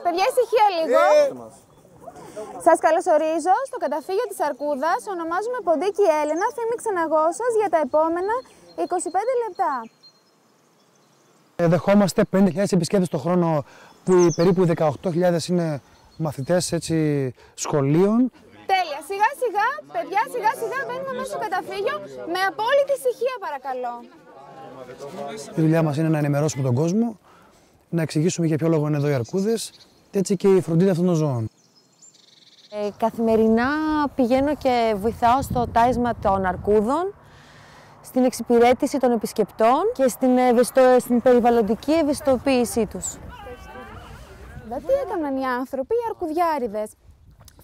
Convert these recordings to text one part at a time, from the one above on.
Παιδιά, ησυχία λίγο. Σας καλωσορίζω στο καταφύγιο της Αρκούδας. Ονομάζομαι Ποντίκη Έλενα. Θα είμαι ξεναγός σας για τα επόμενα 25 λεπτά. Δεχόμαστε 50.000 επισκέπτες το χρόνο, που περίπου 18.000 είναι μαθητές σχολείων. Τέλεια. Σιγά σιγά, παιδιά, σιγά σιγά μπαίνουμε μέσα στο καταφύγιο με απόλυτη ησυχία, παρακαλώ. Η δουλειά μας είναι να ενημερώσουμε τον κόσμο, να εξηγήσουμε για ποιο λόγο είναι εδώ οι αρκούδες, έτσι και η φροντίδα αυτών των ζώων. Καθημερινά πηγαίνω και βοηθάω στο τάισμα των αρκούδων, στην εξυπηρέτηση των επισκεπτών και στην περιβαλλοντική ευαισθητοποίησή τους. Τι έκαναν οι άνθρωποι, οι αρκουδιάριδες?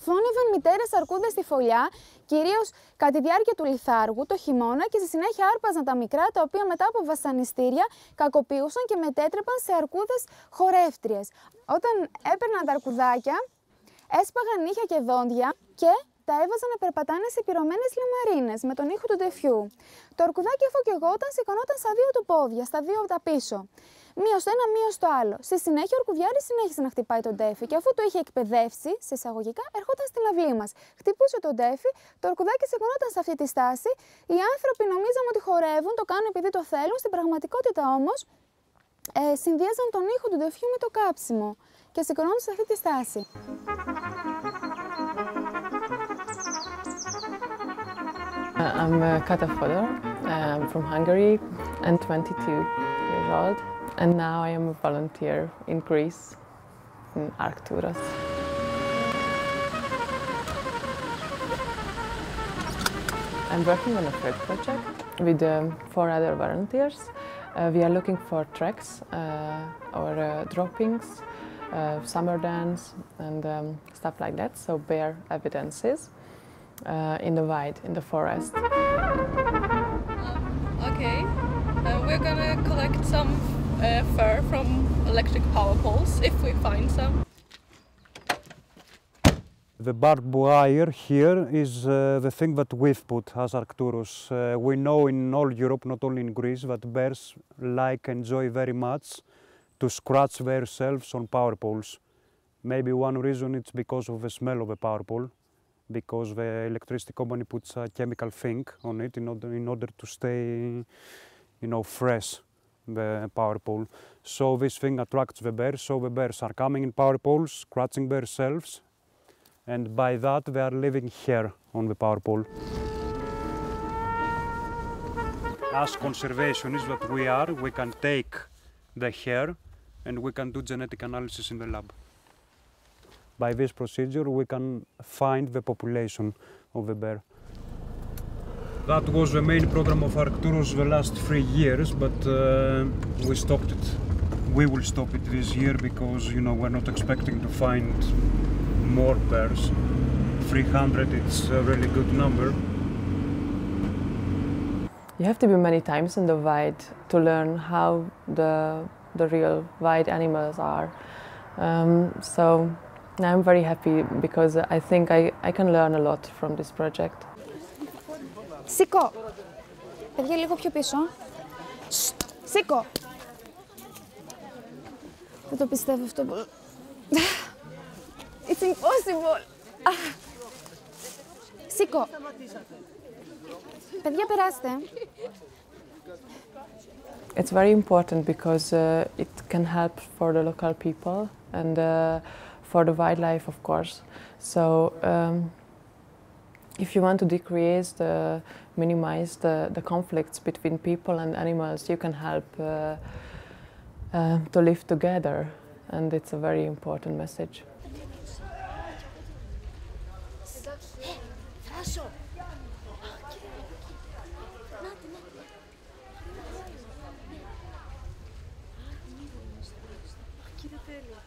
Φώνευαν μητέρες αρκούδες στη φωλιά, κυρίως κατά τη διάρκεια του λιθάργου, το χειμώνα, και στη συνέχεια άρπαζαν τα μικρά, τα οποία μετά από βασανιστήρια κακοποιούσαν και μετέτρεπαν σε αρκούδες χορεύτριες. Όταν έπαιρναν τα αρκουδάκια, έσπαγαν νύχια και δόντια και τα έβαζαν να περπατάνε σε πυρωμένες λιμαρίνες με τον ήχο του τεφιού. Το αρκουδάκι, αφού καιγόταν, σηκωνόταν στα δύο του πόδια, στα δύο από τα πίσω. Μία στο ένα, μία στο άλλο. Στη συνέχεια, ο αρκουδιάρης συνέχισε να χτυπάει τον τέφι και αφού το είχε εκπαιδεύσει, σε εισαγωγικά, ερχόταν στην αυλή μας. Χτυπούσε τον τέφι, το αρκουδάκι σηκωνόταν σε αυτή τη στάση. Οι άνθρωποι νομίζαμε ότι χορεύουν, το κάνουν επειδή το θέλουν. Στην πραγματικότητα όμως, συνδύαζαν τον ήχο του τεφιού με το κάψιμο και σηκωνόταν σε αυτή τη στάση. I'm Kata Fodor. I'm from Hungary and 22 years old. And now I am a volunteer in Greece, in Arcturus. I'm working on a third project with 4 other volunteers. We are looking for tracks or droppings, summer dance and stuff like that, so bear evidences in the wild, in the forest. Okay, we're gonna collect some fur from electric power poles, if we find some. The barbed wire here is the thing that we've put as Arcturus. We know in all Europe, not only in Greece, that bears enjoy very much to scratch themselves on power poles. Maybe one reason it's because of the smell of the power pole, because the electricity company puts a chemical thing on it in order to stay, fresh, the power pole. So this thing attracts the bears, so the bears are coming in power poles, scratching themselves, and by that they are living here on the power pole. As conservationists that we can take the hair and we can do genetic analysis in the lab. By this procedure we can find the population of the bear. That was the main program of Arcturus the last 3 years, but we stopped it. We will stop it this year because, we're not expecting to find more bears. 300, it's a really good number. You have to be many times in the wild to learn how the real wild animals are. So I'm very happy because I think I can learn a lot from this project. Σήκω! Παιδιά, λίγο πιο πίσω. Σήκω! Δεν το πιστεύω αυτό. It's impossible! Σήκω! Παιδιά, περάστε. It's very important because it can help for the local people and for the wildlife, of course. So if you want to minimize the conflicts between people and animals, you can help to live together, and it's a very important message. Κοίτα τέλειο.